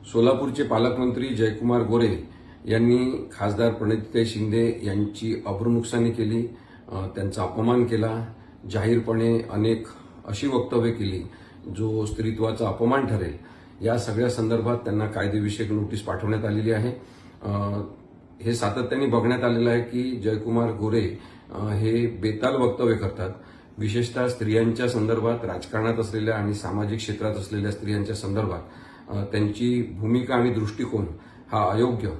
सोलापूरचे पालकमंत्री जयकुमार गोरे यांनी खासदार प्रणितीताई शिंदे यांची अब्रूनुकसानी केली, त्यांचा अपमान केला, जाहीरपणे अनेक अशी वक्तव्य केली जो स्त्रीत्वाचा अपमान ठरेल. या सगळ्या संदर्भात त्यांना कायदेविषयक नोटीस पाठवण्यात आलेली आहे. हे सातत्याने बघण्यात आलेलं आहे की जयकुमार गोरे हे बेताल वक्तव्य करतात. विशेषतः स्त्रियांच्या संदर्भात, राजकारणात असलेल्या आणि सामाजिक क्षेत्रात असलेल्या स्त्रियांच्या संदर्भात त्यांची भूमिका आणि दृष्टिकोन हा अयोग्य,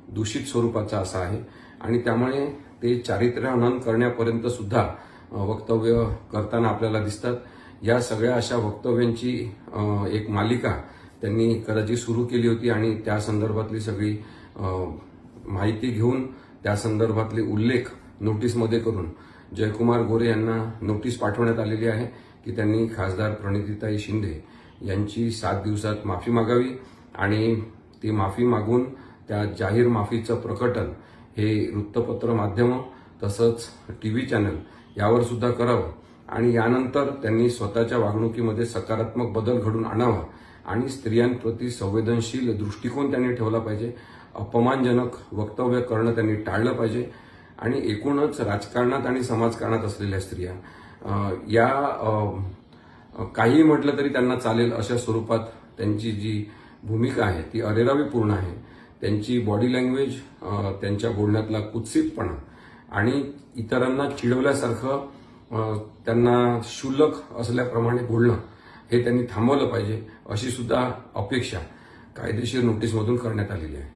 दूषित स्वरूपाचा असा आहे आणि त्यामुळे ते चारित्र्यहनन करण्यापर्यंत सुद्धा वक्तव्य करताना आपल्याला दिसतात. या सगळ्या अशा वक्तव्यांची एक मालिका त्यांनी कदाचित सुरू केली होती आणि त्या संदर्भातली सगळी माहिती घेऊन त्या संदर्भातले उल्लेख नोटीसमध्ये करून जयकुमार गोरे यांना नोटीस पाठवण्यात आलेली आहे की त्यांनी खासदार प्रणितीताई शिंदे यांची 7 दिवसात माफी मागावी आणि ती माफी मागून त्या जाहीर माफीचं प्रकटन हे वृत्तपत्र माध्यमं तसंच टीव्ही चॅनल यावर सुद्धा करावं आणि यानंतर त्यांनी स्वतःच्या वागणुकीमध्ये सकारात्मक बदल घडून आणावा आणि स्त्रियांप्रती संवेदनशील दृष्टिकोन त्यांनी ठेवला पाहिजे. अपमानजनक वक्तव्य करणं त्यांनी टाळलं पाहिजे आणि एकूणच राजकारणात आणि समाजकारणात असलेल्या स्त्रिया या काही म्हटलं तरी त्यांना चालेल अशा स्वरूपात त्यांची जी भूमिका आहे ती अरेरावीपूर्ण आहे. त्यांची बॉडी लँग्वेज, त्यांच्या बोलण्यातला कुत्सितपणा आणि इतरांना चिडवल्यासारखं त्यांना क्षुल्लक असल्याप्रमाणे बोलणं हे त्यांनी थांबवलं पाहिजे अशी सुद्धा अपेक्षा कायदेशीर नोटीसमधून करण्यात आलेली आहे.